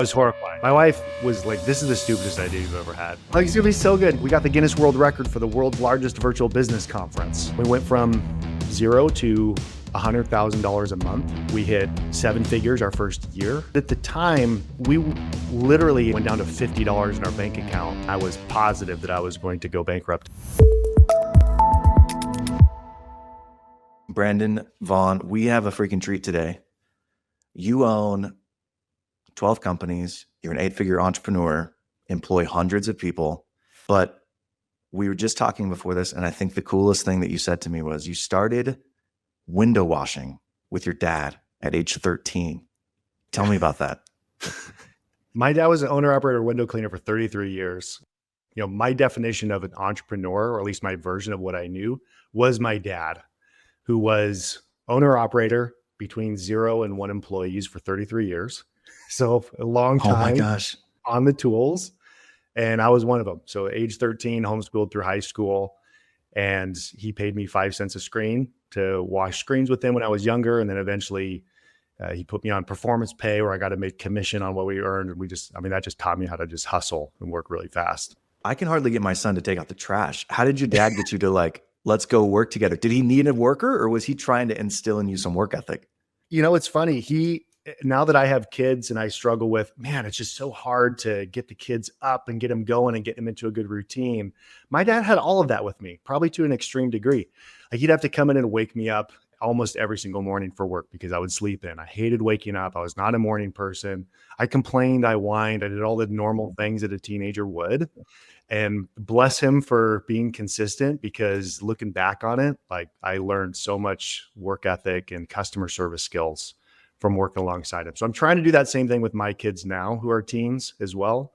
I was horrified. My wife was like, this is the stupidest idea you've ever had. Like, it's gonna be so good. We got the Guinness World Record for the world's largest virtual business conference. We went from zero to $100,000 a month. We hit 7 figures our first year. At the time, we literally went down to $50 in our bank account. I was positive that I was going to go bankrupt. Brandon, Vaughn, we have a freaking treat today. You own 12 companies. You're an 8-figure entrepreneur, employ hundreds of people. But we were just talking before this, and I think the coolest thing that you said to me was you started window washing with your dad at age 13. Tell me about that. My dad was an owner-operator window cleaner for 33 years. You know, my definition of an entrepreneur, or at least my version of what I knew, was my dad, who was owner-operator between 0 and 1 employees for 33 years. So a long time. Oh my gosh. On the tools. And I was one of them. So age 13, homeschooled through high school. And he paid me 5 cents a screen to wash screens with him when I was younger. And then eventually he put me on performance pay where I got to make commission on what we earned. And that just taught me how to just hustle and work really fast. I can hardly get my son to take out the trash. How did your dad get you to let's go work together? Did he need a worker, or was he trying to instill in you some work ethic? You know, it's funny. Now that I have kids and I struggle with, man, it's just so hard to get the kids up and get them going and get them into a good routine. My dad had all of that with me, probably to an extreme degree. Like, he'd have to come in and wake me up almost every single morning for work because I would sleep in. I hated waking up. I was not a morning person. I complained, I whined, I did all the normal things that a teenager would. And bless him for being consistent, because looking back on it, like, I learned so much work ethic and customer service skills from working alongside him. So I'm trying to do that same thing with my kids now, who are teens as well.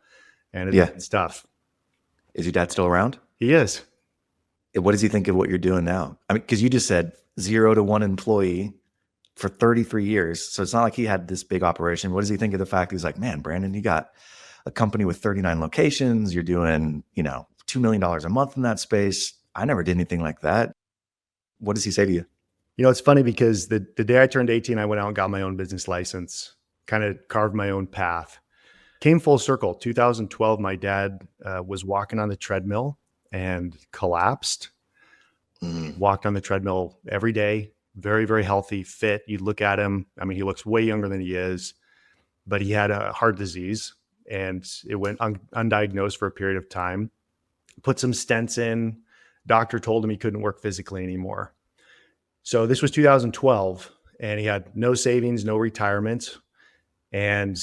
And it's tough. Is your dad still around? He is. What does he think of what you're doing now? I mean, because you just said 0 to 1 employee for 33 years. So it's not like he had this big operation. What does he think of the fact he's like, man, Brandon, you got a company with 39 locations. You're doing, $2 million a month in that space. I never did anything like that. What does he say to you? It's funny because the day I turned 18, I went out and got my own business license, kind of carved my own path. Came full circle. 2012, my dad was walking on the treadmill and collapsed. Walked on the treadmill every day, very, very healthy, fit. You'd look at him. I mean, he looks way younger than he is, but he had a heart disease, and it went undiagnosed for a period of time. Put some stents in. Doctor told him he couldn't work physically anymore. So this was 2012, and he had no savings, no retirement. And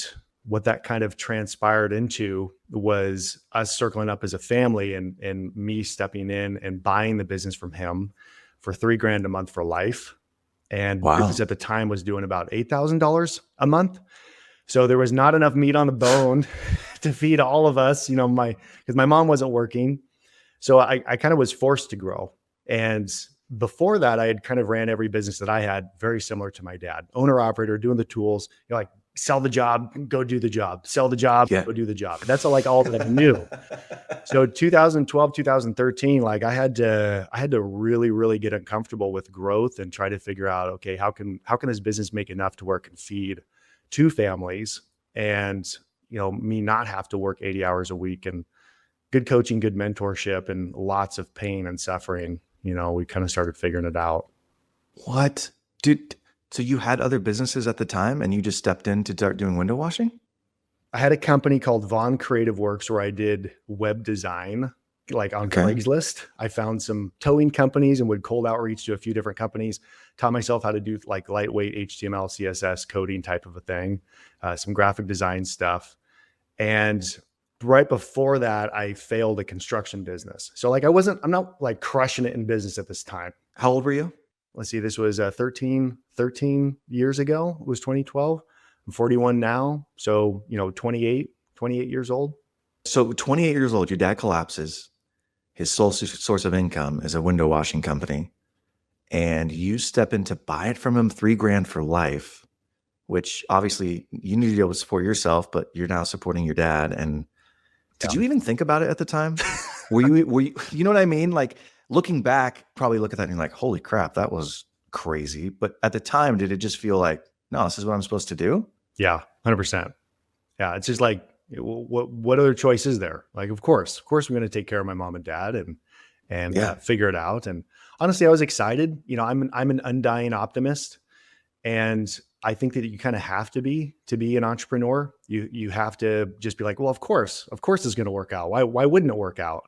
what that kind of transpired into was us circling up as a family, and me stepping in and buying the business from him for $3,000 a month for life. And business at the time was doing about $8,000 a month. So there was not enough meat on the bone to feed all of us, because my mom wasn't working. So I kind of was forced to grow. And before that, I had kind of ran every business that I had very similar to my dad. Owner operator, doing the tools, sell the job, go do the job, sell the job, go do the job. That's all that I knew. So 2012, 2013, I had to really, really get uncomfortable with growth and try to figure out, okay, how can this business make enough to where it can feed 2 families and, me not have to work 80 hours a week, and good coaching, good mentorship, and lots of pain and suffering. We kind of started figuring it out. What? Dude, so you had other businesses at the time and you just stepped in to start doing window washing? I had a company called Vaughn Creative Works where I did web design, on Craigslist. I found some towing companies and would cold outreach to a few different companies, taught myself how to do lightweight HTML, CSS coding type of a thing, some graphic design stuff. And right before that, I failed a construction business. So I'm not crushing it in business at this time. How old were you? Let's see, this was 13 years ago. It was 2012. I'm 41 now. So, 28 years old. So 28 years old, your dad collapses. His sole source of income is a window washing company. And you step in to buy it from him, $3,000 for life, which obviously you need to be able to support yourself, but you're now supporting your dad. And did you even think about it at the time? Were you, you know what I mean? Looking back, probably look at that and you're like, holy crap, that was crazy. But at the time, did it just feel like, no, this is what I'm supposed to do? Yeah, 100%. Yeah. It's just like, what other choice is there? Like, of course, I'm going to take care of my mom and dad and Yeah. figure it out. And honestly, I was excited. I'm an undying optimist. And I think that you kind of have to be an entrepreneur. You have to just be like, well, of course it's going to work out. Why wouldn't it work out?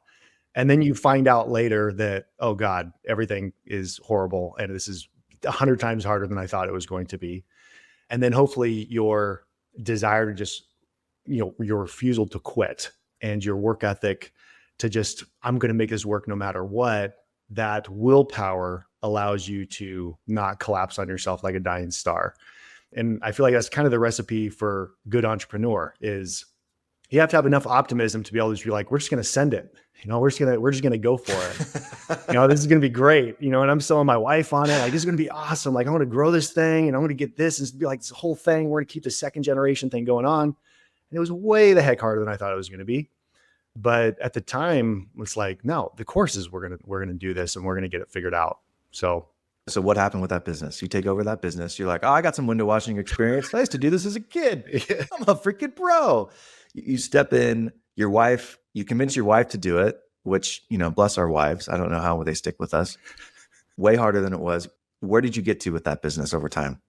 And then you find out later that, oh God, everything is horrible. And this is 100 times harder than I thought it was going to be. And then hopefully your desire to just, your refusal to quit and your work ethic to just, I'm going to make this work no matter what, that willpower allows you to not collapse on yourself like a dying star. And I feel like that's kind of the recipe for good entrepreneur is you have to have enough optimism to be able to just be like, we're just going to send it. We're just going to go for it. This is going to be great. And I'm selling my wife on it. Like, this is going to be awesome. Like, I want to grow this thing and I'm going to get this and be like this whole thing. We're going to keep the second generation thing going on. And it was way the heck harder than I thought it was going to be. But at the time, it's like, no, the course is we're going to do this and we're going to get it figured out. So what happened with that business? You take over that business. You're like, oh, I got some window washing experience. I used to do this as a kid. I'm a freaking pro. You step in, you convince your wife to do it, which, bless our wives. I don't know how they stick with us. Way harder than it was. Where did you get to with that business over time?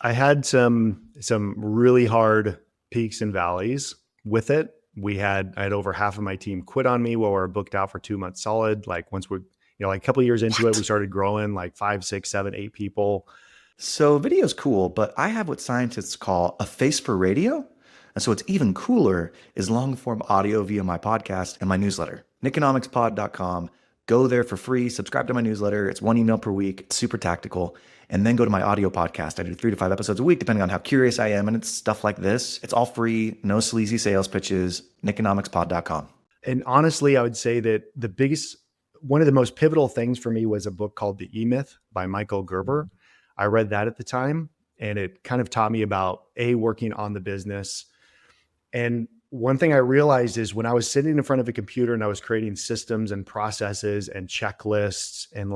I had some really hard peaks and valleys with it. I had over half of my team quit on me while we were booked out for 2 months solid. Like once we're, like a couple of years into it, we started growing like 5, 6, 7, 8 people. So video's cool, but I have what scientists call a face for radio. And so what's even cooler is long form audio via my podcast and my newsletter, nikonomicspod.com. Go there for free. Subscribe to my newsletter. It's 1 email per week. It's super tactical. And then go to my audio podcast. I do 3 to 5 episodes a week, depending on how curious I am. And it's stuff like this. It's all free. No sleazy sales pitches. nikonomicspod.com. And honestly, I would say that one of the most pivotal things for me was a book called The E-Myth by Michael Gerber. I read that at the time, and it kind of taught me about working on the business. And one thing I realized is when I was sitting in front of a computer and I was creating systems and processes and checklists and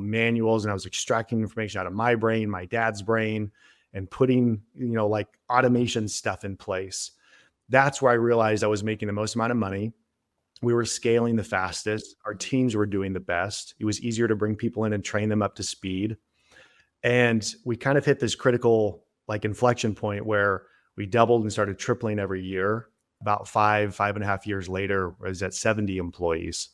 manuals, and I was extracting information out of my brain, my dad's brain, and putting, like automation stuff in place. That's where I realized I was making the most amount of money. We were scaling the fastest. Our teams were doing the best. It was easier to bring people in and train them up to speed. And we kind of hit this critical inflection point where we doubled and started tripling every year. About 5.5 years later, I was at 70 employees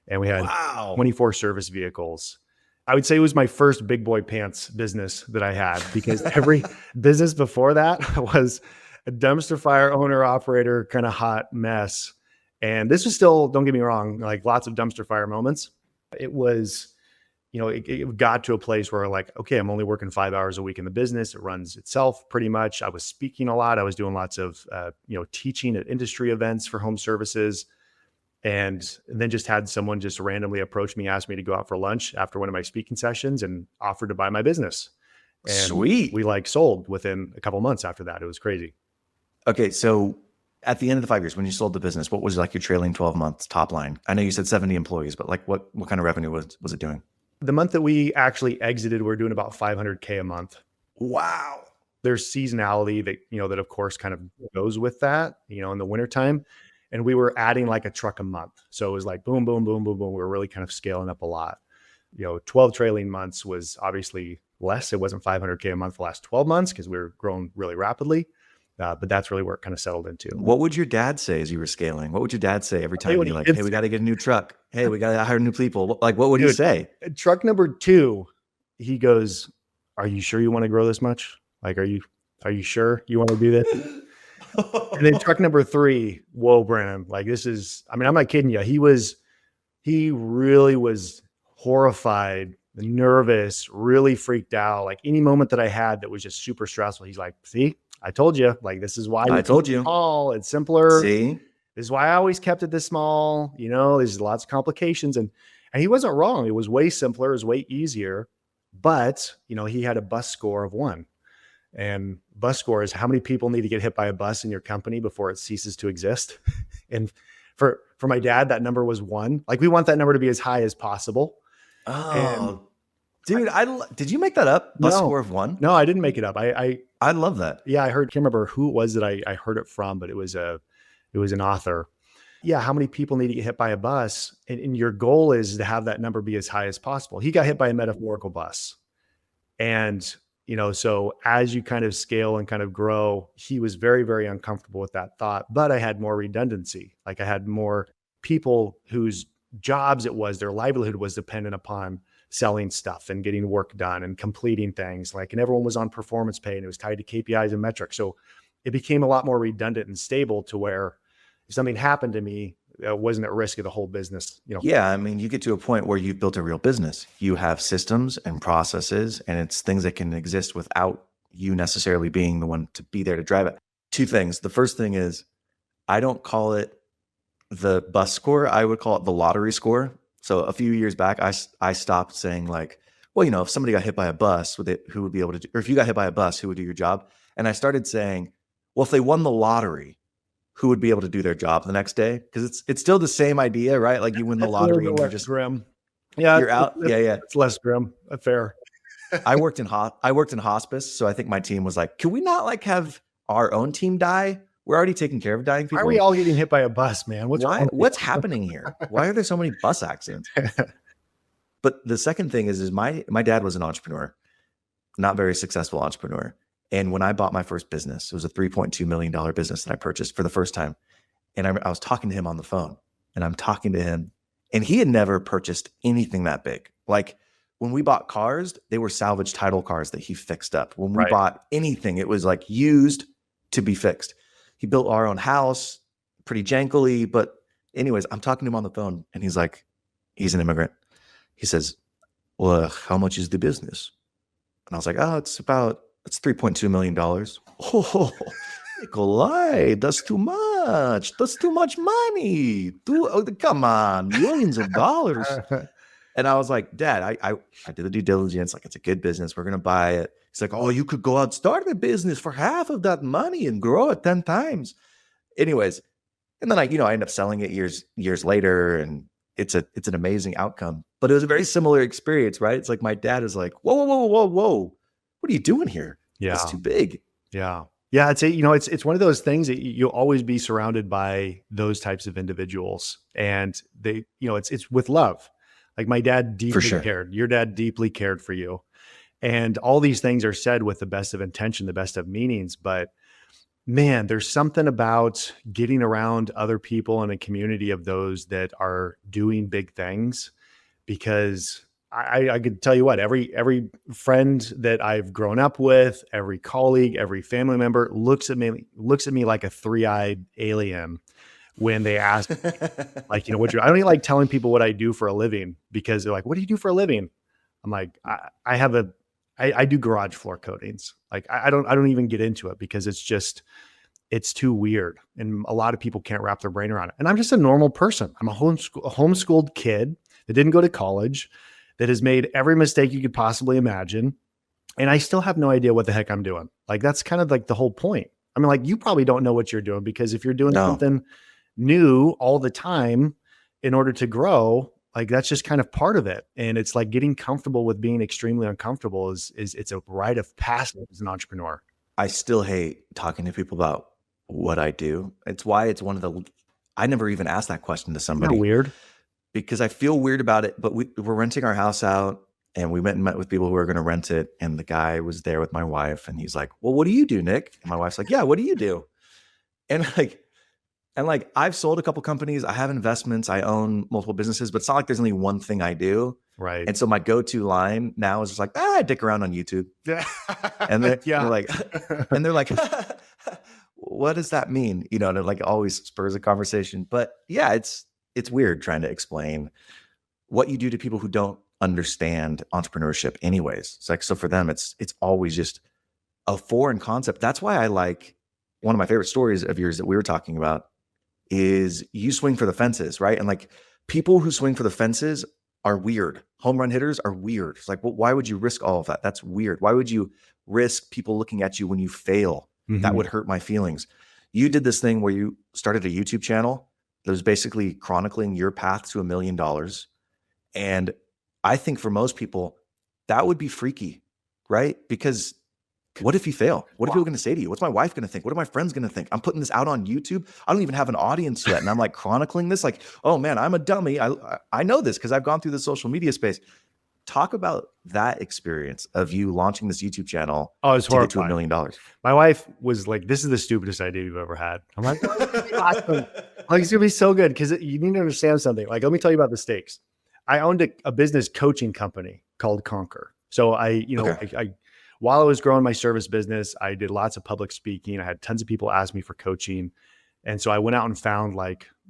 and we had 24 service vehicles. I would say it was my first big boy pants business that I had, because every business before that was a dumpster fire owner operator kind of hot mess. And this was still, don't get me wrong, like lots of dumpster fire moments. It was, it got to a place where okay, I'm only working 5 hours a week in the business. It runs itself pretty much. I was speaking a lot. I was doing lots of, teaching at industry events for home services. And then just had someone just randomly approach me, ask me to go out for lunch after one of my speaking sessions and offered to buy my business. And sweet. We sold within a couple months after that. It was crazy. Okay. So at the end of the 5 years, when you sold the business, what was your trailing 12 months top line? I know you said 70 employees, but what kind of revenue was it doing? The month that we actually exited, we're doing about $500K a month. Wow. There's seasonality that, that of course kind of goes with that, in the wintertime. And we were adding like a truck a month. So it was like boom, boom, boom, boom, boom. We were really kind of scaling up a lot. 12 trailing months was obviously less. It wasn't $500K a month the last 12 months because we were growing really rapidly. But that's really where it kind of settled into. What would your dad say as you were scaling? What would your dad say every time you're like, hey, we got to get a new truck. Hey, we got to hire new people. What would he say? Truck number 2, he goes, are you sure you want to grow this much? Like, are you sure you want to do this? And then truck number 3, whoa, Brandon, this is, I'm not kidding you. He really was horrified, nervous, really freaked out. Like any moment that I had that was just super stressful, he's like, see, I told you, this is why I told you. Small, it's simpler. See, this is why I always kept it this small. There's lots of complications, and he wasn't wrong. It was way simpler. It was way easier, but he had a bus score of 1, and bus score is how many people need to get hit by a bus in your company before it ceases to exist. And for my dad, that number was 1. We want that number to be as high as possible. Oh, Dude, did you make that up? Bus No, score of 1? no, I didn't make it up. I love that. Yeah, I heard, can't remember who it was that I heard it from, but it was an author. Yeah. How many people need to get hit by a bus? And your goal is to have that number be as high as possible. He got hit by a metaphorical bus. And, so as you kind of scale and kind of grow, he was very, very uncomfortable with that thought, but I had more redundancy. Like I had more people whose jobs it was, their livelihood was dependent upon selling stuff and getting work done and completing things, and everyone was on performance pay and it was tied to KPIs and metrics. So it became a lot more redundant and stable to where if something happened to me, it wasn't at risk of the whole business. Yeah, I mean, you get to a point where you've built a real business. You have systems and processes, and it's things that can exist without you necessarily being the one to be there to drive it. 2 things. The first thing is, I don't call it the bus score. I would call it the lottery score. So a few years back, I stopped saying like, well, if somebody got hit by a bus, who would be able to do, or if you got hit by a bus, who would do your job? And I started saying, well, if they won the lottery, who would be able to do their job the next day? Because it's still the same idea, right? Like you win the lottery and you're just grim. Yeah, you're out. Yeah. It's less grim. Fair. I worked in hospice, so I think my team was like, can we not like have our own team die? We're already taking care of dying people. Why are we all getting hit by a bus, man? What's happening here? Why are there so many bus accidents? But the second thing is my dad was an entrepreneur, not very successful entrepreneur. And when I bought my first business, it was a $3.2 million business that I purchased for the first time. And I was talking to him on the phone, and I'm talking to him, and he had never purchased anything that big. Like when we bought cars, they were salvage title cars that he fixed up. When we bought anything, it was like used to be fixed. He built our own house pretty jankily. But anyways, I'm talking to him on the phone, and he's like, he's an immigrant. He says, well, how much is the business? And I was like, oh, it's $3.2 million. Oh, Nikolai, that's too much. That's too much money. Come on, millions of dollars. And I was like, Dad, I did the due diligence. Like, it's a good business. We're going to buy it. He's like, oh, you could go out, start a business for half of that money and grow it 10 times. Anyways. And then I end up selling it years later, and it's an amazing outcome. But it was a very similar experience, right? It's like my dad is like, whoa. What are you doing here? Yeah. It's too big. Yeah. Yeah. It's one of those things that you'll always be surrounded by those types of individuals, and they, it's with love. Like my dad deeply cared. Your dad deeply cared for you. And all these things are said with the best of intention, the best of meanings. But man, there's something about getting around other people in a community of those that are doing big things, because I could tell you what, every friend that I've grown up with, every colleague, every family member looks at me like a 3-eyed alien when they ask, like, I don't even like telling people what I do for a living, because they're like, what do you do for a living? I'm like, I do garage floor coatings. Like, I don't even get into it because it's too weird. And a lot of people can't wrap their brain around it. And I'm just a normal person. I'm a homeschooled kid that didn't go to college, that has made every mistake you could possibly imagine. And I still have no idea what the heck I'm doing. Like, that's kind of like the whole point. I mean, like, you probably don't know what you're doing, because if you're doing something new all the time in order to grow, like, that's just kind of part of it. And it's like getting comfortable with being extremely uncomfortable is it's a rite of passage as an entrepreneur. I still hate talking to people about what I do. It's why I never even asked that question to somebody. Isn't that weird? Because I feel weird about it. But we're renting our house out, and we went and met with people who are going to rent it. And the guy was there with my wife, and he's like, well, what do you do, Nick? And my wife's like, yeah, what do you do? And I've sold a couple companies. I have investments. I own multiple businesses, but it's not like there's only one thing I do. Right. And so my go-to line now is just like, I dick around on YouTube. Yeah. And they're like, what does that mean? And it like always spurs a conversation. But yeah, it's weird trying to explain what you do to people who don't understand entrepreneurship anyways. It's like, so for them, it's always just a foreign concept. That's why I like, one of my favorite stories of yours that we were talking about is you swing for the fences, right? And like, people who swing for the fences are weird. Home run hitters are weird. It's like, well, why would you risk all of that? That's weird. Why would you risk people looking at you when you fail? Mm-hmm. That would hurt my feelings. You did this thing where you started a YouTube channel that was basically chronicling your path to $1 million. And I think for most people, that would be freaky, right? Because what if you fail? What are people going to say to you? What's my wife going to think? What are my friends going to think? I'm putting this out on YouTube. I don't even have an audience yet. And I'm like chronicling this like, oh man, I'm a dummy. I know this because I've gone through the social media space. Talk about that experience of you launching this YouTube channel Oh, it's to get to $1 horrifying. million. My wife was like, "This is the stupidest idea you've ever had." I'm like, "Oh, it's gonna be awesome. Like, it's gonna be so good." Because you need to understand something. Like, let me tell you about the stakes. I owned a business coaching company called Conquer. So I while I was growing my service business, I did lots of public speaking. I had tons of people ask me for coaching. And so I went out and found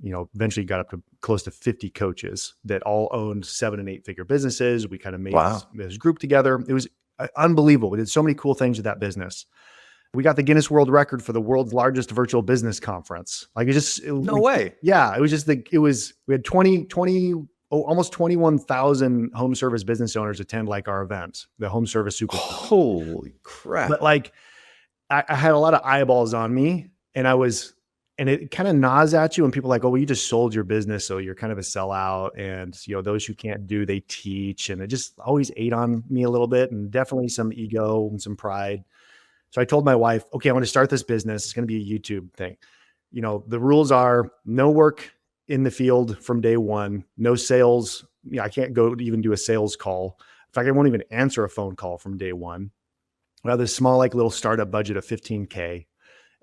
eventually got up to close to 50 coaches that all owned 7 and 8 figure businesses. We kind of made this group together. It was unbelievable. We did so many cool things with that business. We got the Guinness World Record for the world's largest virtual business conference. No way. Yeah. It was just we had almost 21,000 home service business owners attend our event, the Home Service Super. Holy crap. But I had a lot of eyeballs on me, and it kind of gnaws at you when people are like, "Oh, well, you just sold your business, so you're kind of a sellout." And those who can't do, they teach, and it just always ate on me a little bit, and definitely some ego and some pride. So I told my wife, "Okay, I want to start this business. It's going to be a YouTube thing. The rules are no work in the field from day one, no sales. I can't go to even do a sales call. In fact, I won't even answer a phone call from day one. I have this small, little startup budget of $15K.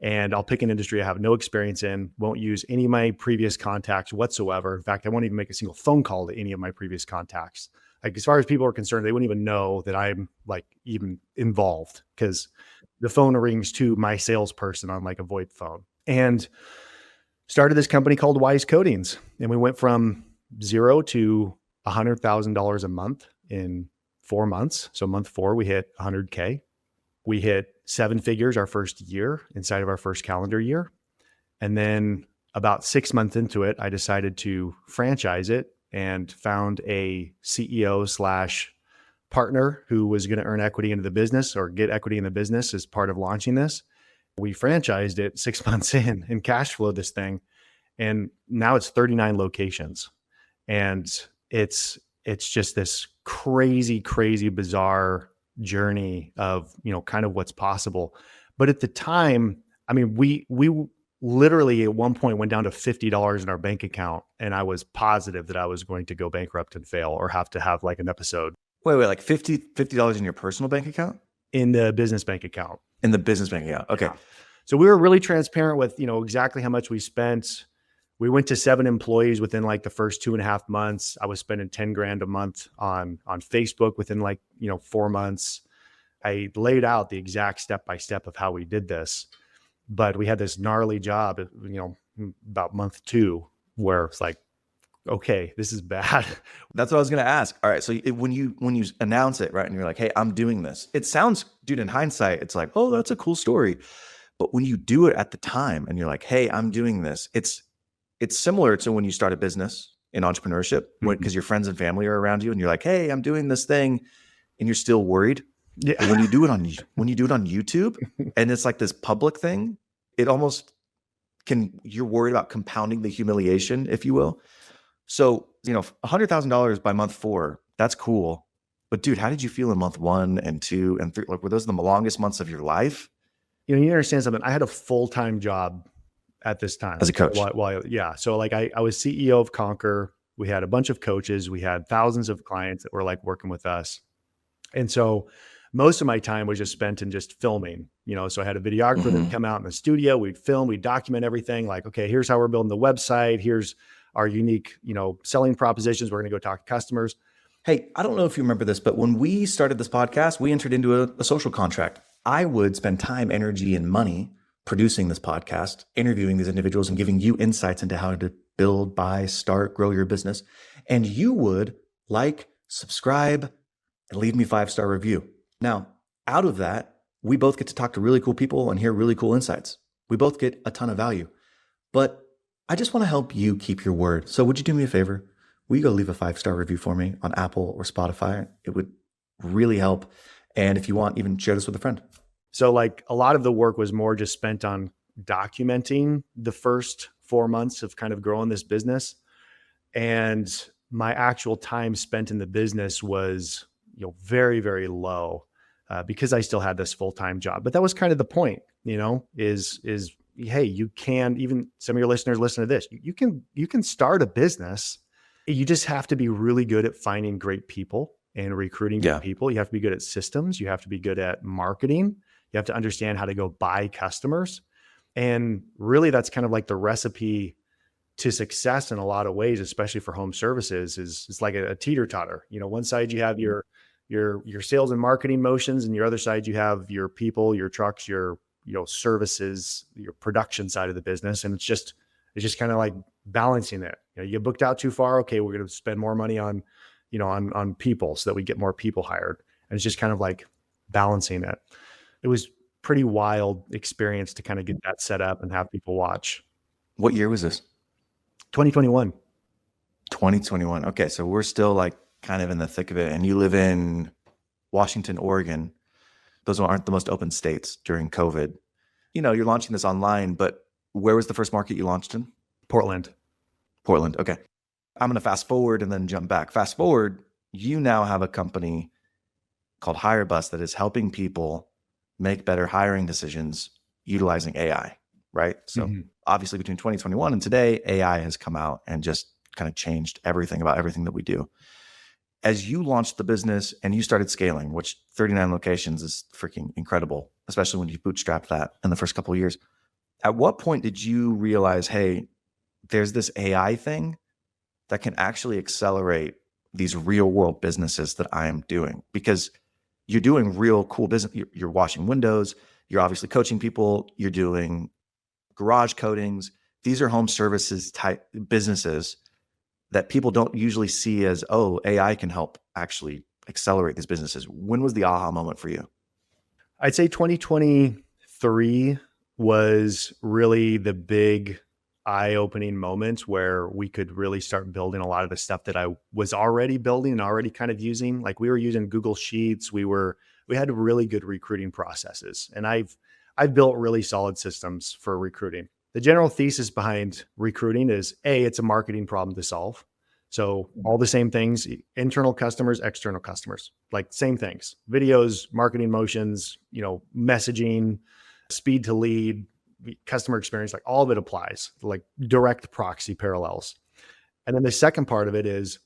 And I'll pick an industry I have no experience in, won't use any of my previous contacts whatsoever. In fact, I won't even make a single phone call to any of my previous contacts. As far as people are concerned, they wouldn't even know that I'm even involved because the phone rings to my salesperson on a VoIP phone. And started this company called Wise Coatings. And we went from 0 to $100,000 a month in 4 months. So month 4, we hit 100K. We hit 7 figures our first year inside of our first calendar year. And then about 6 months into it, I decided to franchise it and found a CEO / partner who was going to earn equity into the business or get equity in the business as part of launching this. We franchised it 6 months in and cash flowed this thing. And now it's 39 locations. And it's just this crazy, crazy, bizarre journey of, kind of what's possible. But at the time, we literally at one point went down to $50 in our bank account. And I was positive that I was going to go bankrupt and fail or have to have an episode. Wait, like $50 in your personal bank account? In the business bank account. In the business bank account. Okay. Yeah. So we were really transparent with, exactly how much we spent. We went to 7 employees within the first 2.5 months. I was spending $10,000 a month on Facebook within 4 months. I laid out the exact step-by-step of how we did this, but we had this gnarly job, about month 2 where it's okay, this is bad. That's what I was going to ask. All right. So when you announce it, right, and you're like, hey, I'm doing this, it sounds, dude, in hindsight, it's like, oh, that's a cool story. But when you do it at the time and you're like, hey, I'm doing this, it's similar to when you start a business in entrepreneurship, because your friends and family are around you and you're like, hey, I'm doing this thing, and you're still worried. Yeah. And when you do it on YouTube and it's this public thing, it almost you're worried about compounding the humiliation, if you will. So, $100,000 by month 4, that's cool. But dude, how did you feel in month 1 and 2 and 3? Were those the longest months of your life? You understand something. I had a full-time job at this time as a coach. Yeah. So I was CEO of Conquer. We had a bunch of coaches. We had thousands of clients that were working with us. And so most of my time was just spent in just filming, so I had a videographer that would come out in the studio. We'd film, we'd document everything. Okay, here's how we're building the website. Here's our unique, selling propositions. We're going to go talk to customers. Hey, I don't know if you remember this, but when we started this podcast, we entered into a social contract. I would spend time, energy, and money producing this podcast, interviewing these individuals and giving you insights into how to build, buy, start, grow your business. And you would subscribe, and leave me 5-star review. Now, out of that, we both get to talk to really cool people and hear really cool insights. We both get a ton of value. But I just want to help you keep your word. So would you do me a favor? Will you go leave a 5-star review for me on Apple or Spotify? It would really help. And if you want, even share this with a friend. So a lot of the work was more just spent on documenting the first 4 months of kind of growing this business. And my actual time spent in the business was very, very low because I still had this full-time job. But that was kind of the point, is hey, you can, even some of your listeners listen to this, you can start a business. You just have to be really good at finding great people and recruiting good people. You have to be good at systems. You have to be good at marketing. You have to understand how to go buy customers. And really, that's kind of like the recipe to success in a lot of ways, especially for home services. It's like a teeter-totter. One side you have your sales and marketing motions, and your other side you have your people, your trucks, your services, your production side of the business. And it's just kind of like balancing it. You get booked out too far. Okay, we're going to spend more money on people so that we get more people hired. And it's just kind of like balancing it. It was pretty wild experience to kind of get that set up and have people watch. What year was this? 2021. 2021. Okay. So we're still like kind of in the thick of it. And you live in Washington, Oregon. Those aren't the most open states during COVID. You're launching this online, but where was the first market you launched in? Portland. Okay. I'm going to fast forward and then jump back. Fast forward, you now have a company called Hirebus that is helping people make better hiring decisions utilizing AI, right? So obviously between 2021 and today, AI has come out and just kind of changed everything about everything that we do. As you launched the business and you started scaling, which 39 locations is freaking incredible, especially when you bootstrapped that in the first couple of years. At what point did you realize, hey, there's this AI thing that can actually accelerate these real world businesses that I am doing? Because you're doing real cool business. You're washing windows. You're obviously coaching people. You're doing garage coatings. These are home services type businesses that people don't usually see as, oh, AI can help actually accelerate these businesses. When was the aha moment for you? I'd say 2023 was really the big eye-opening moment where we could really start building a lot of the stuff that I was already building and already kind of using. Like we were using Google Sheets. We had really good recruiting processes, and I've built really solid systems for recruiting. The general thesis behind recruiting is it's a marketing problem to solve. So all the same things, internal customers, external customers, like same things, videos, marketing motions, messaging, speed to lead, customer experience, like all of it applies, like direct proxy parallels. And then the second part of it is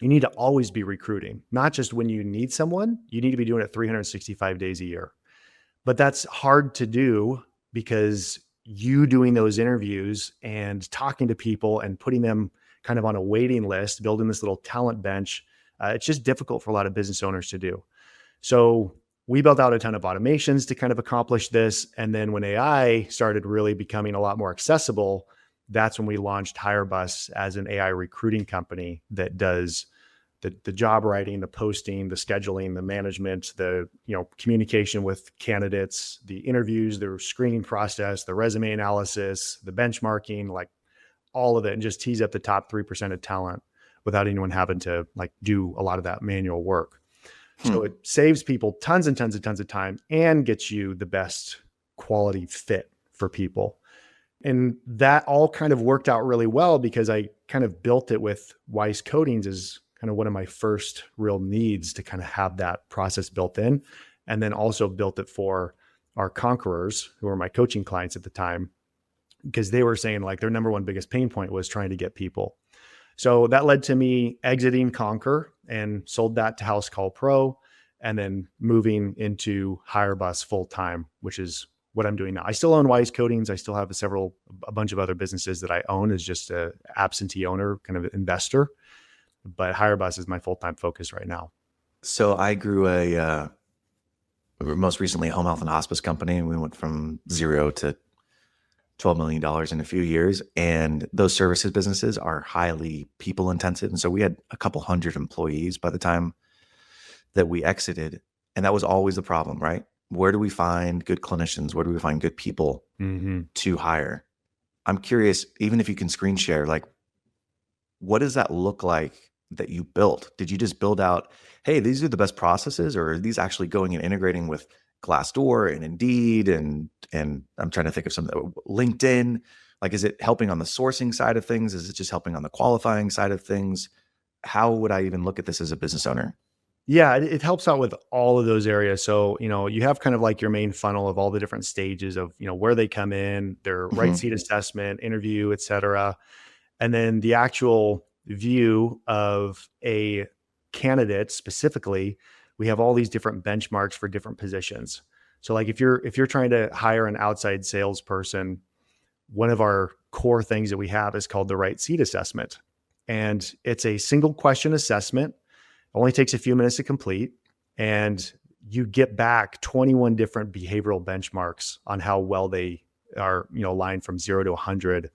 you need to always be recruiting, not just when you need someone. You need to be doing it 365 days a year. But that's hard to do because you doing those interviews and talking to people and putting them kind of on a waiting list, building this little talent bench, it's just difficult for a lot of business owners to do. So we built out a ton of automations to kind of accomplish this. And then when AI started really becoming a lot more accessible, that's when we launched Hirebus as an AI recruiting company that does the job writing, the posting, the scheduling, the management, the communication with candidates, the interviews, the screening process, the resume analysis, the benchmarking, like all of it, and just tease up the top 3% of talent without anyone having to like do a lot of that manual work. So it saves people tons and tons and tons of time and gets you the best quality fit for people. And that all kind of worked out really well because I kind of built it with Wise Coatings as kind of one of my first real needs to kind of have that process built in. And then also built it for our conquerors, who were my coaching clients at the time, because they were saying like their number one biggest pain point was trying to get people. So that led to me exiting Conquer and sold that to House Call Pro, and then moving into Hirebus full time, which is what I'm doing now. I still own Wise Coatings. I still have a bunch of other businesses that I own as just a absentee owner, kind of investor. But Hirebus is my full-time focus right now. So I grew most recently a home health and hospice company, and we went from 0 to $12 million in a few years. And those services businesses are highly people intensive. And so we had a couple hundred employees by the time that we exited. And that was always the problem, right? Where do we find good clinicians? Where do we find good people to hire? I'm curious, even if you can screen share, like, what does that look like that you built? Did you just build out, hey, these are the best processes, or are these actually going and integrating with Glassdoor and Indeed and I'm trying to think of something, LinkedIn? Like, is it helping on the sourcing side of things? Is it just helping on the qualifying side of things? How would I even look at this as a business owner? Yeah, it helps out with all of those areas. So, you have kind of like your main funnel of all the different stages of, where they come in, their right Hmm. seat assessment, interview, et cetera. And then the actual view of a candidate specifically, we have all these different benchmarks for different positions. So like if you're trying to hire an outside salesperson, one of our core things that we have is called the right seat assessment. And it's a single question assessment. It only takes a few minutes to complete. And you get back 21 different behavioral benchmarks on how well they are, aligned from 0 to 100.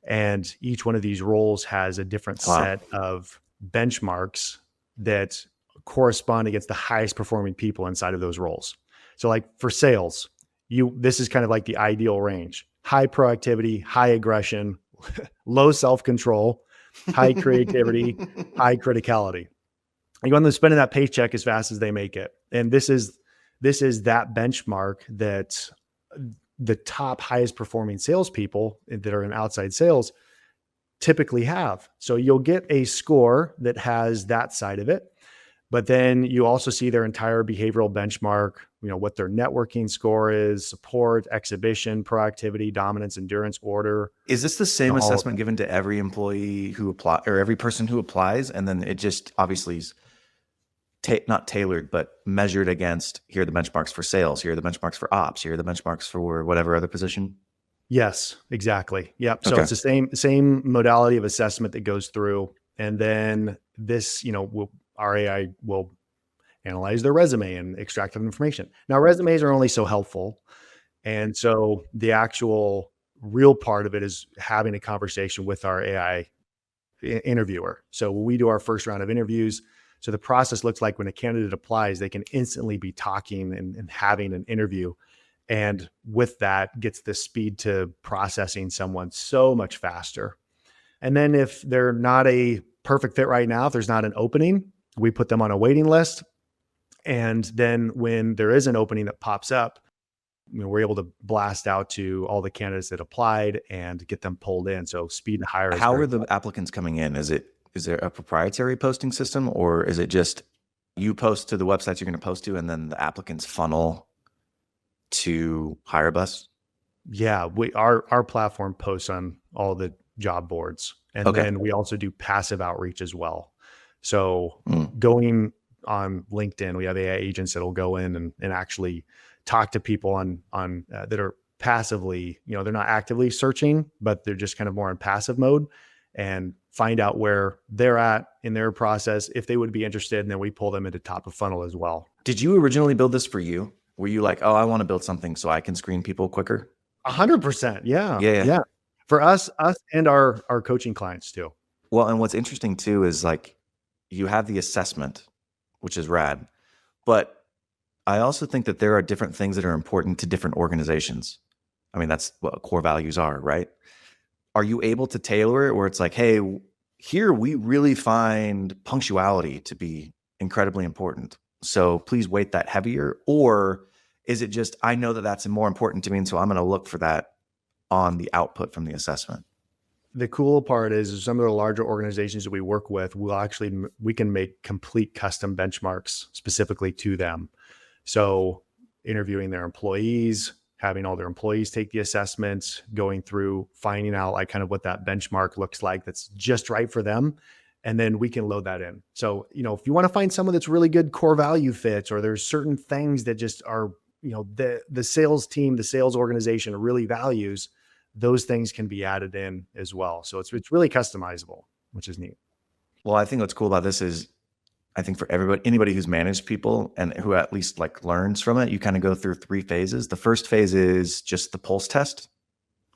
And each one of these roles has a different Wow. set of benchmarks that correspond against the highest performing people inside of those roles. So like for sales, this is kind of like the ideal range: high proactivity, high aggression, low self-control, high creativity, high criticality. You want them spending that paycheck as fast as they make it. And this is that benchmark that the top highest performing salespeople that are in outside sales typically have. So you'll get a score that has that side of it, but then you also see their entire behavioral benchmark, what their networking score is, support, exhibition, proactivity, dominance, endurance, order, Is this the same all of assessment it. given to every employee who apply or every person who applies? And then it just obviously is not tailored, but measured against here are the benchmarks for sales, here are the benchmarks for ops, here are the benchmarks for whatever other position. Yes, exactly. Yep. So Okay. it's the same modality of assessment that goes through. And then this, our AI will analyze their resume and extract that information. Now, resumes are only so helpful. And so the actual real part of it is having a conversation with our AI interviewer. So when we do our first round of interviews, so the process looks like when a candidate applies, they can instantly be talking and having an interview. And with that gets the speed to processing someone so much faster. And then if they're not a perfect fit right now, if there's not an opening, we put them on a waiting list. And then when there is an opening that pops up, we're able to blast out to all the candidates that applied and get them pulled in. So speed to hire is How very are the applicants coming in? Is there a proprietary posting system, or is it just you post to the websites you're going to post to, and then the applicants funnel to Hirebus? Yeah, our platform posts on all the job boards, and Okay. then we also do passive outreach as well. So Mm. going on LinkedIn, we have AI agents that'll go in and actually talk to people on that are passively, they're not actively searching, but they're just kind of more in passive mode, and find out where they're at in their process, if they would be interested, and then we pull them into top of funnel as well. Did you originally build this for you? Were you like, oh, I want to build something so I can screen people quicker? 100%. Yeah. Yeah, yeah. Yeah. For us and our coaching clients too. Well, and what's interesting too is like you have the assessment, which is rad, but I also think that there are different things that are important to different organizations. I mean, that's what core values are, right? Are you able to tailor it where it's like, hey, here we really find punctuality to be incredibly important. So please weight that heavier. Or is it just, I know that that's more important to me. And so I'm going to look for that on the output from the assessment. The cool part is some of the larger organizations that we work with, we can make complete custom benchmarks specifically to them. So interviewing their employees, having all their employees take the assessments, going through, finding out like kind of what that benchmark looks like that's just right for them. And then we can load that in. So, if you want to find someone that's really good core value fits, or there's certain things that just are, the sales team, the sales organization really values, those things can be added in as well. So it's really customizable, which is neat. Well, I think what's cool about this is I think for anybody who's managed people and who at least like learns from it, you kind of go through 3 phases. The first phase is just the pulse test,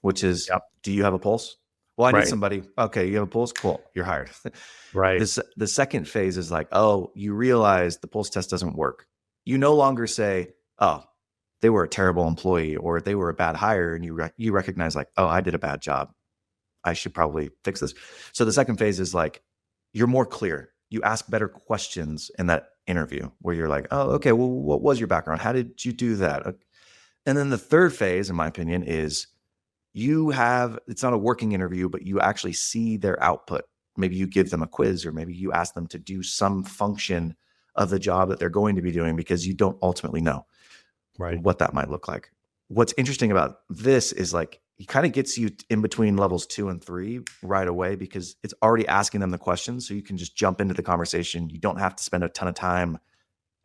which is, Yep. do you have a pulse? Well, I need Right. somebody. Okay, you have a pulse? Cool. You're hired. Right. The second phase is like, oh, you realize the pulse test doesn't work. You no longer say, oh, they were a terrible employee or they were a bad hire, and you recognize like, oh, I did a bad job. I should probably fix this. So the second phase is like, you're more clear. You ask better questions in that interview where you're like, oh, okay, well, what was your background? How did you do that? And then the third phase, in my opinion, is it's not a working interview, but you actually see their output. Maybe you give them a quiz, or maybe you ask them to do some function of the job that they're going to be doing, because you don't ultimately know Right. what that might look like. What's interesting about this is like, it kind of gets you in between levels 2 and 3 right away, because it's already asking them the questions. So you can just jump into the conversation. You don't have to spend a ton of time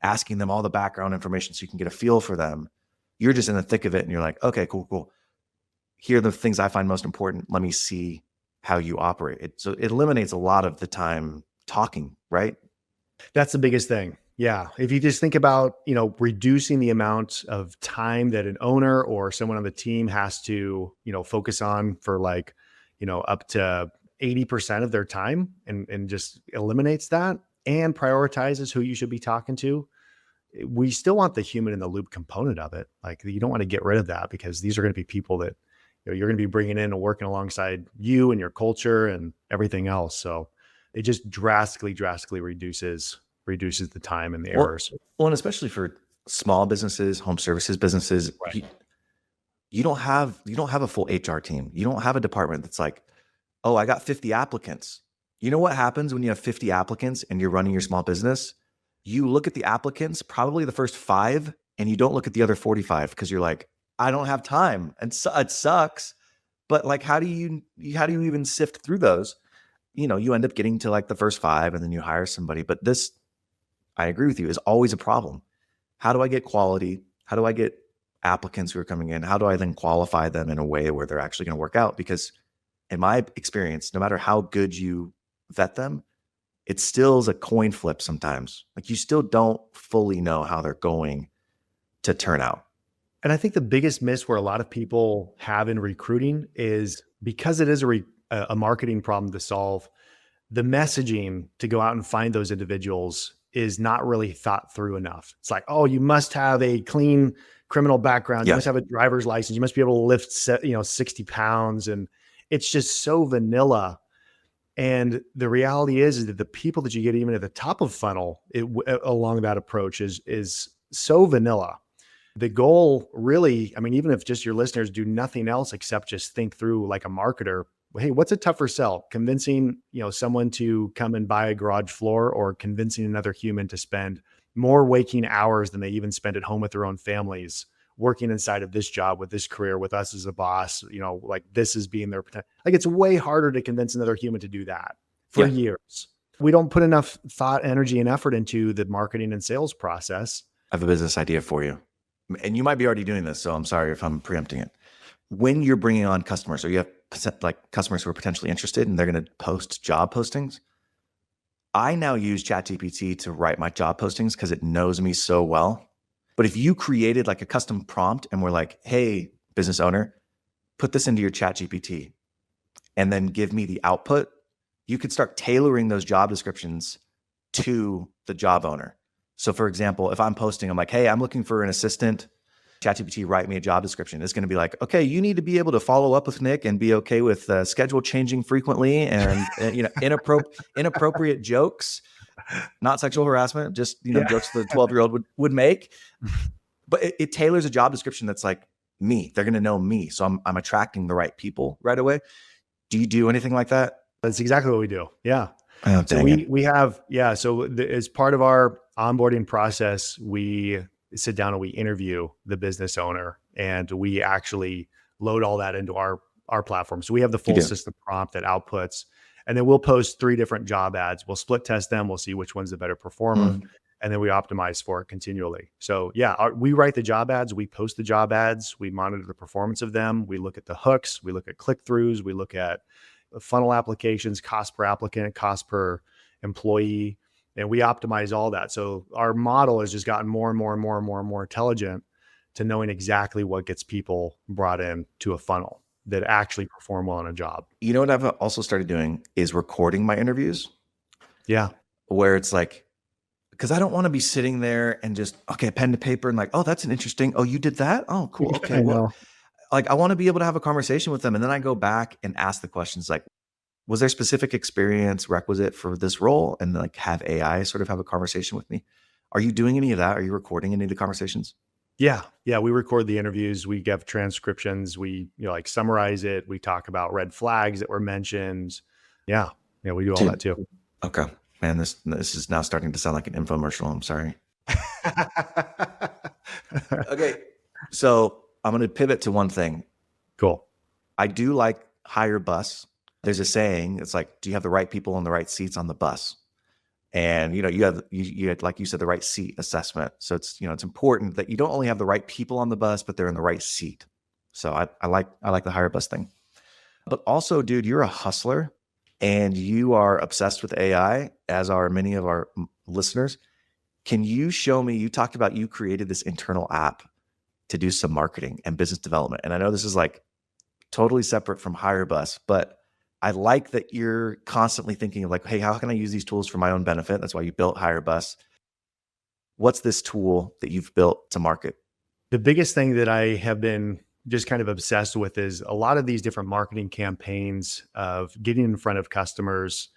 asking them all the background information so you can get a feel for them. You're just in the thick of it and you're like, okay, cool. Here are the things I find most important. Let me see how you operate. So it eliminates a lot of the time talking, right? That's the biggest thing. Yeah. If you just think about, reducing the amount of time that an owner or someone on the team has to, focus on for like, up to 80% of their time, and just eliminates that and prioritizes who you should be talking to. We still want the human in the loop component of it. Like, you don't want to get rid of that, because these are going to be people that, you're going to be bringing in and working alongside you and your culture and everything else. So it just drastically reduces the time and the errors. Well, and especially for small businesses, home services businesses, Right. you don't have a full HR team. You don't have a department that's like, oh, I got 50 applicants. You know what happens when you have 50 applicants and you're running your small business? You look at the applicants, probably the first 5, and you don't look at the other 45, because you're like, I don't have time. And so it sucks. But like, how do you even sift through those? You end up getting to like the first 5 and then you hire somebody. But this, I agree with you, is always a problem. How do I get quality? How do I get applicants who are coming in? How do I then qualify them in a way where they're actually going to work out? Because in my experience, no matter how good you vet them, it still is a coin flip sometimes. Like, you still don't fully know how they're going to turn out. And I think the biggest miss where a lot of people have in recruiting is, because it is a marketing problem to solve, the messaging to go out and find those individuals is not really thought through enough. It's like, oh, you must have a clean criminal background. You must have a driver's license. You must be able to lift, 60 pounds. And it's just so vanilla. And the reality is that the people that you get even at the top of funnel along that approach is so vanilla. The goal really, I mean, even if just your listeners do nothing else except just think through like a marketer, hey, what's a tougher sell? Convincing, someone to come and buy a garage floor, or convincing another human to spend more waking hours than they even spend at home with their own families, working inside of this job with this career with us as a boss, like this is being their potential. Like, it's way harder to convince another human to do that for years. We don't put enough thought, energy, and effort into the marketing and sales process. I have a business idea for you. And you might be already doing this, so I'm sorry if I'm preempting it. When you're bringing on customers, or you have like customers who are potentially interested and they're going to post job postings, I now use ChatGPT to write my job postings because it knows me so well. But if you created like a custom prompt and we're like, hey, business owner, put this into your ChatGPT and then give me the output, you could start tailoring those job descriptions to the job owner. So for example, if I'm posting, I'm like, hey, I'm looking for an assistant. ChatGPT, write me a job description. It's going to be like, okay, you need to be able to follow up with Nick and be okay with schedule changing frequently and inappropriate jokes, not sexual harassment, just jokes the 12-year-old would make. But it tailors a job description that's like me. They're going to know me, so I'm attracting the right people right away. Do you do anything like that? That's exactly what we do. Yeah. Oh, so we have, So as part of our onboarding process, we sit down and we interview the business owner, and we actually load all that into our platform. So we have the full system prompt that outputs, and then we'll post 3 different job ads. We'll split test them. We'll see which one's the better performer. And then we optimize for it continually. So we write the job ads, we post the job ads, we monitor the performance of them. We look at the hooks, we look at click-throughs, we look at funnel applications, cost per applicant, cost per employee, and we optimize all that. So our model has just gotten more and more intelligent to knowing exactly what gets people brought in to a funnel that actually perform well on a job. You know what I've also started doing is recording my interviews. Yeah. Where it's like, because I don't want to be sitting there and just, okay, pen to paper and like, oh, that's an interesting, oh, you did that? Oh, cool. Okay. Well, like I want to be able to have a conversation with them. And then I go back and ask the questions like, was there specific experience requisite for this role? And like have AI sort of have a conversation with me. Are you doing any of that? Are you recording any of the conversations? Yeah. We record the interviews. We give transcriptions. We like summarize it. We talk about red flags that were mentioned. Yeah. We do all that too. Okay. Man, this is now starting to sound like an infomercial. I'm sorry. Okay. So I'm going to pivot to one thing. Cool. I do like Hirebus. There's a saying, it's like, do you have the right people in the right seats on the bus? And you have like you said, the right seat assessment. So it's important that you don't only have the right people on the bus, but they're in the right seat. So I like the Hirebus thing. But also, dude, you're a hustler and you are obsessed with AI, as are many of our listeners. Can you show me, you talked about you created this internal app to do some marketing and business development. And I know this is like totally separate from Hirebus, but I like that you're constantly thinking of like, hey, how can I use these tools for my own benefit? That's why you built Hirebus. What's this tool that you've built to market? The biggest thing that I have been just kind of obsessed with is a lot of these different marketing campaigns of getting in front of customers.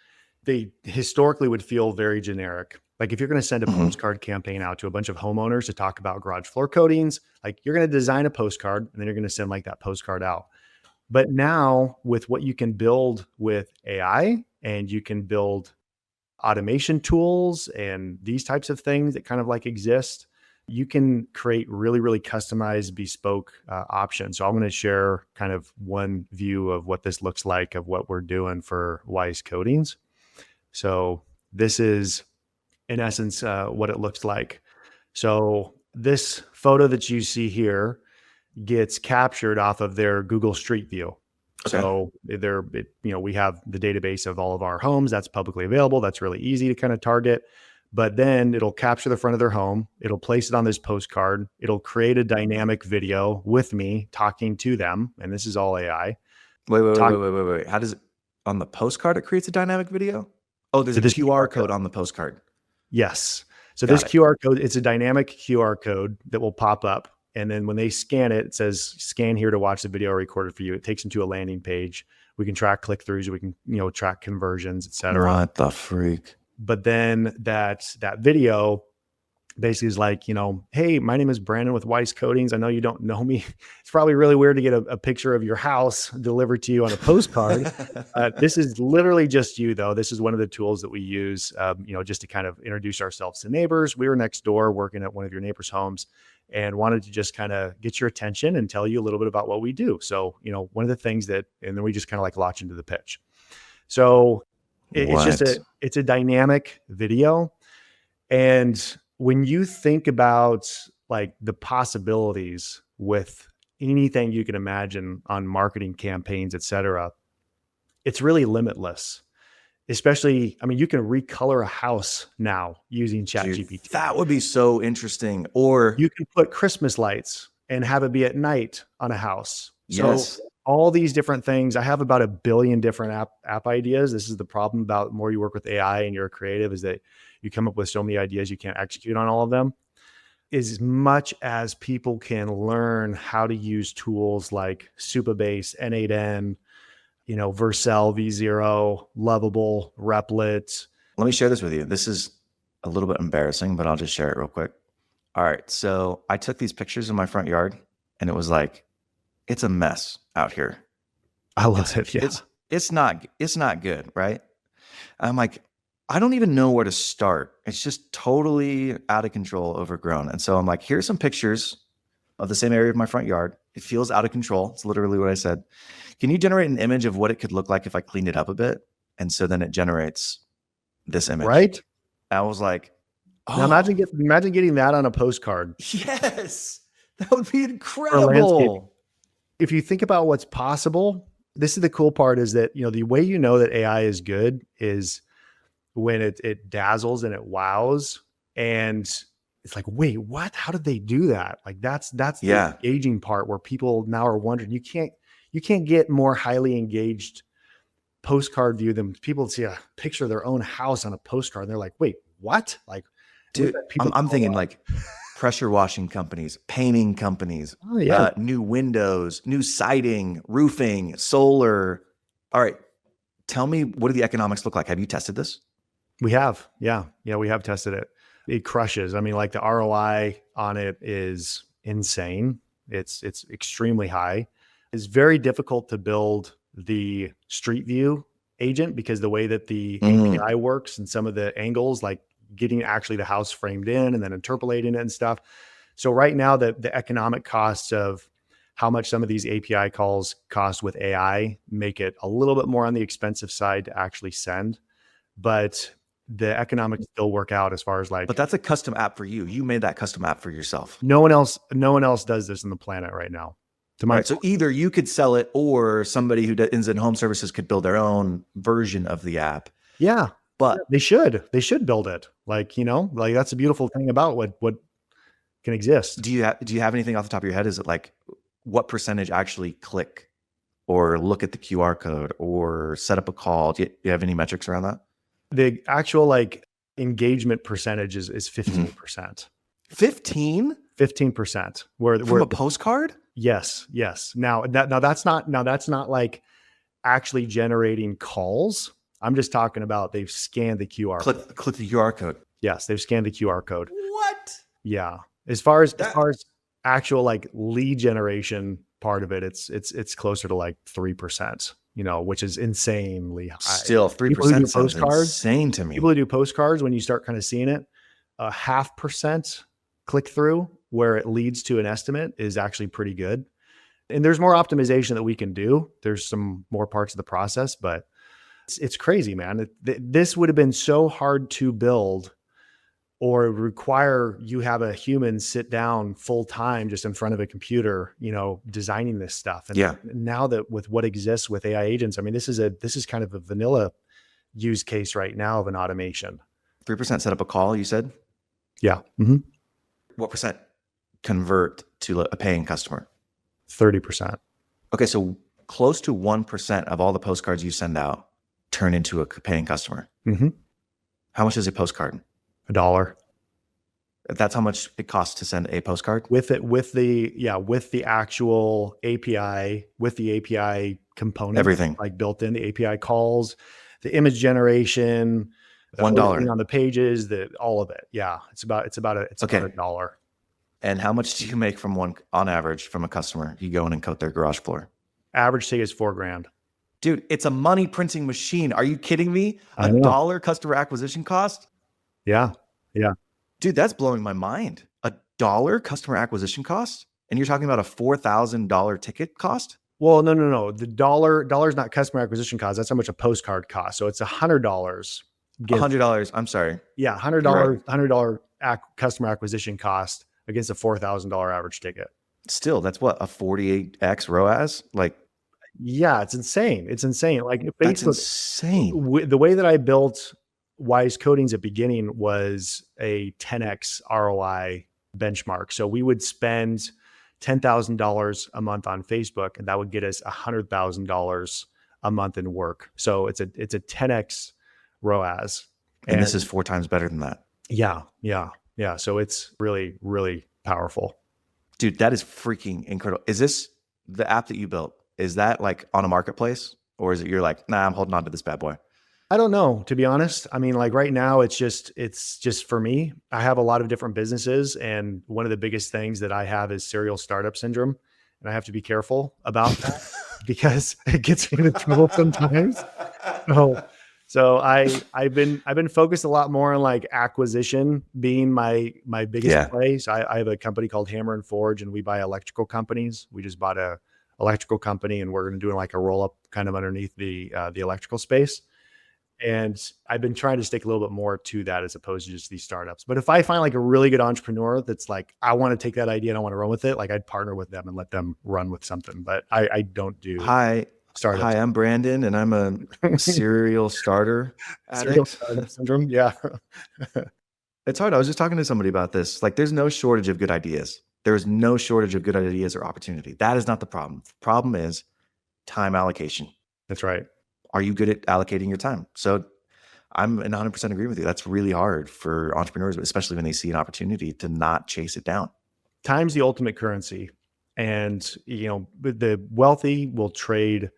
They historically would feel very generic. Like if you're going to send a postcard campaign out to a bunch of homeowners to talk about garage floor coatings, like you're going to design a postcard and then you're going to send like that postcard out. But now with what you can build with AI and you can build automation tools and these types of things that kind of like exist, you can create really, really customized, bespoke options. So I'm going to share kind of one view of what this looks like of what we're doing for Wise Coatings. So this is in essence what it looks like. So this photo that you see here gets captured off of their Google Street View. Okay. So we have the database of all of our homes that's publicly available. That's really easy to kind of target. But then it'll capture the front of their home. It'll place it on this postcard. It'll create a dynamic video with me talking to them. And this is all AI. Wait. How does it, on the postcard, it creates a dynamic video? Oh, there's a QR code on the postcard. Yes. So Got this it. QR code, it's a dynamic QR code that will pop up. And then when they scan it, it says, scan here to watch the video recorded for you. It takes them to a landing page. We can track click-throughs. We can, track conversions, et cetera. What the freak? But then that video basically is like, hey, my name is Brandon with Weiss Coatings. I know you don't know me. It's probably really weird to get a picture of your house delivered to you on a postcard. This is literally just you, though. This is one of the tools that we use, just to kind of introduce ourselves to neighbors. We were next door working at one of your neighbors' homes and wanted to just kind of get your attention and tell you a little bit about what we do. So, one of the things and then we just kind of like launch into the pitch. So it's a dynamic video. And when you think about like the possibilities with anything you can imagine on marketing campaigns, et cetera, it's really limitless. Especially, you can recolor a house now using ChatGPT. That would be so interesting. Or you can put Christmas lights and have it be at night on a house. Yes. So all these different things. I have about 1 billion different app ideas. This is the problem about the more you work with AI and you're a creative, is that you come up with so many ideas, you can't execute on all of them. As much as people can learn how to use tools like Supabase, N8N, Vercel, V0, Lovable, Replit. Let me share this with you. This is a little bit embarrassing, but I'll just share it real quick. All right. So I took these pictures in my front yard and it was like, it's a mess out here. I love it. Yeah. It's not good. Right. I'm like, I don't even know where to start. It's just totally out of control, overgrown. And so I'm like, here's some pictures of the same area of my front yard. It feels out of control. It's literally what I said. Can you generate an image of what it could look like if I cleaned it up a bit? And so then it generates this image. Right. I was like, oh. Now imagine getting that on a postcard. Yes. That would be incredible. If you think about what's possible, this is the cool part, is that, the way that AI is good is when it dazzles and it wows, and it's like, wait, what? How did they do that? Like that's the engaging part where people now are wondering. You can't get more highly engaged postcard view than people see a picture of their own house on a postcard. And they're like, wait, what? Like, dude, I'm thinking like pressure washing companies, painting companies, new windows, new siding, roofing, solar. All right. Tell me, what do the economics look like? Have you tested this? We have. Yeah. We have tested it. It crushes. Like the ROI on it is insane. It's extremely high. It's very difficult to build the street view agent because the way that the Mm. API works and some of the angles, like getting actually the house framed in and then interpolating it and stuff. So right now, the economic costs of how much some of these API calls cost with AI make it a little bit more on the expensive side to actually send, but the economics still work out as far as like But that's a custom app for you. You made that custom app for yourself. no one else does this on the planet right now. To my Right. So either you could sell it or somebody who is in home services could build their own version of the app. yeah, But they should build it. Like, like that's a beautiful thing about what can exist. do you have anything off the top of your head? Is it like what percentage actually click or look at the QR code or set up a call? Do you have any metrics around that? The actual like engagement percentage is 15%. 15 15%. Where from a postcard? yes. Now that's not like actually generating calls. I'm just talking about they've scanned the QR code. Click the QR code. Yes, they've scanned the QR code. What? Yeah. As far as actual like lead generation part of it, it's closer to like 3%, which is insanely high. Still 3% sounds insane to me. People who do postcards, when you start kind of seeing it, 0.5% click through where it leads to an estimate is actually pretty good. And there's more optimization that we can do. There's some more parts of the process, but it's crazy, man. This would have been so hard to build, or it would require you have a human sit down full time just in front of a computer, designing this stuff. And now that with what exists with AI agents, I mean, this is kind of a vanilla use case right now of an automation. 3% set up a call, you said? Yeah. Mm-hmm. What percent convert to a paying customer? 30%. Okay, so close to 1% of all the postcards you send out turn into a paying customer. Mm-hmm. How much is a postcard? $1. That's how much it costs to send a postcard? With the actual API, with the API component, everything like built in, the API calls, the image generation, $1 on the pages, all of it. Yeah, it's about $1. And how much do you make on average from a customer? You go in and coat their garage floor. Average ticket is $4,000. Dude, it's a money printing machine. Are you kidding me? $1 customer acquisition cost? Yeah. Dude, that's blowing my mind. $1 customer acquisition cost? And you're talking about a $4,000 ticket cost? Well, no. The dollar's not customer acquisition cost. That's how much a postcard costs. So it's $100. $100. I'm sorry. Yeah, $100 customer acquisition cost against a $4,000 average ticket. Still, that's what, a 48x ROAS? Like, yeah, it's insane. Like Facebook, that's insane. The way that I built Wise Codings at beginning was a 10x ROI benchmark. So we would spend $10,000 a month on Facebook, and that would get us $100,000 a month in work. So it's a 10x ROAS. And this is 4 times better than that. Yeah. So it's really, really powerful. Dude, that is freaking incredible. Is this the app that you built? Is that like on a marketplace, or is it you're like, nah, I'm holding on to this bad boy? I don't know, to be honest. I mean, like right now, it's just for me. I have a lot of different businesses, and one of the biggest things that I have is serial startup syndrome, and I have to be careful about that because it gets me into trouble sometimes. So I've been focused a lot more on like acquisition being my biggest play. So I have a company called Hammer and Forge, and we buy electrical companies. We just bought a electrical company, and we're going to do like a roll up kind of underneath the electrical space. And I've been trying to stick a little bit more to that as opposed to just these startups. But if I find like a really good entrepreneur that's like, I want to take that idea and I want to run with it, like I'd partner with them and let them run with something. But I don't do startups. Hi, I'm Brandon, and I'm a serial starter addict. Serial startup syndrome. Yeah. It's hard. I was just talking to somebody about this. Like, there's no shortage of good ideas. There is no shortage of good ideas or opportunity. That is not the problem. The problem is time allocation. That's right. Are you good at allocating your time? So I'm in 100% agree with you. That's really hard for entrepreneurs, especially when they see an opportunity to not chase it down. Time's the ultimate currency. And, the wealthy will trade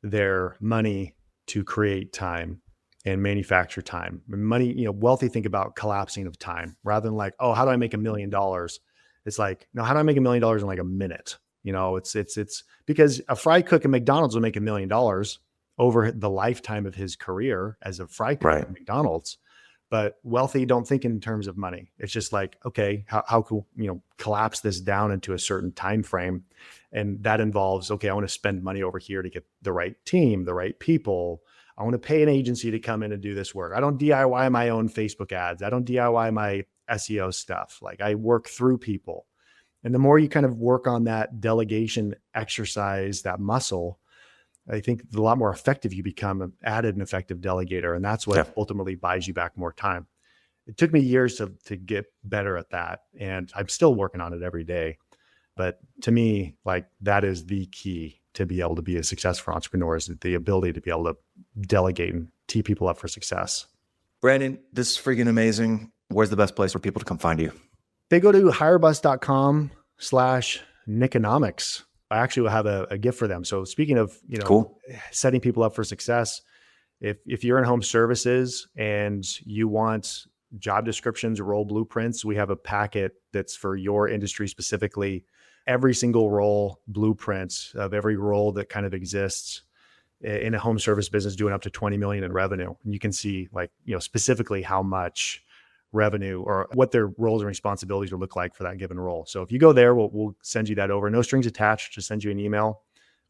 their money to create time and manufacture time. Money, wealthy think about collapsing of time rather than like, oh, how do I make $1 million? It's like, no, how do I make $1 million in like a minute? It's because a fry cook at McDonald's will make $1 million over the lifetime of his career as a fry cook Right. at McDonald's. But wealthy don't think in terms of money. It's just like, okay, how can, collapse this down into a certain time frame? And that involves, okay, I want to spend money over here to get the right team, the right people. I want to pay an agency to come in and do this work. I don't DIY my own Facebook ads. I don't DIY my SEO stuff. Like, I work through people. And the more you kind of work on that delegation exercise, that muscle, I think the lot more effective you become at an effective delegator. And that's what ultimately buys you back more time. It took me years to get better at that. And I'm still working on it every day. But to me, like, that is the key to be able to be a successful entrepreneur, is the ability to be able to delegate and tee people up for success. Brandon, this is freaking amazing. Where's the best place for people to come find you? They go to hirebus.com/Nikonomics. I actually will have a gift for them. So speaking of, Cool. setting people up for success, if you're in home services and you want job descriptions, role blueprints, we have a packet that's for your industry specifically. Every single role blueprint of every role that kind of exists in a home service business doing up to 20 million in revenue. And you can see, like, specifically how much revenue or what their roles and responsibilities will look like for that given role. So if you go there, we'll send you that over. No strings attached. Just send you an email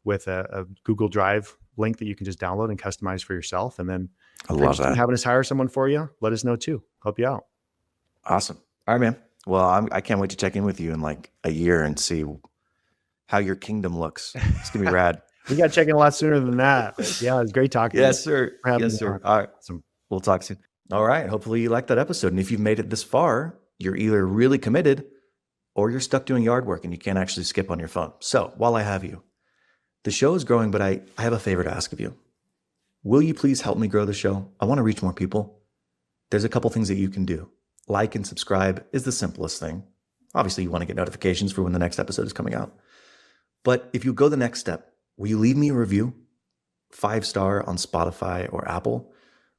with a Google Drive link that you can just download and customize for yourself. And then I love that. Having us hire someone for you, let us know too. Help you out. Awesome. All right, man. Well, I can't wait to check in with you in like a year and see how your kingdom looks. It's going to be rad. We got to check in a lot sooner than that. But yeah, it's great talking. Yes, sir. Yes, sir. All right. Awesome. We'll talk soon. All right. Hopefully you liked that episode. And if you've made it this far, you're either really committed or you're stuck doing yard work and you can't actually skip on your phone. So while I have you, the show is growing, but I have a favor to ask of you. Will you please help me grow the show? I want to reach more people. There's a couple things that you can do. Like and subscribe is the simplest thing. Obviously, you want to get notifications for when the next episode is coming out. But if you go the next step, will you leave me a review? 5-star on Spotify or Apple.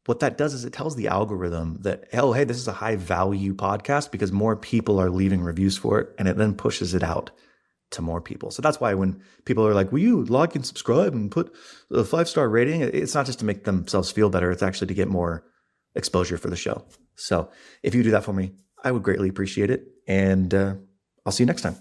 What that does is it tells the algorithm that, oh, hey, this is a high value podcast because more people are leaving reviews for it, and it then pushes it out to more people. So that's why when people are like, will you like and subscribe and put a 5-star rating? It's not just to make themselves feel better. It's actually to get more exposure for the show. So if you do that for me, I would greatly appreciate it. And I'll see you next time.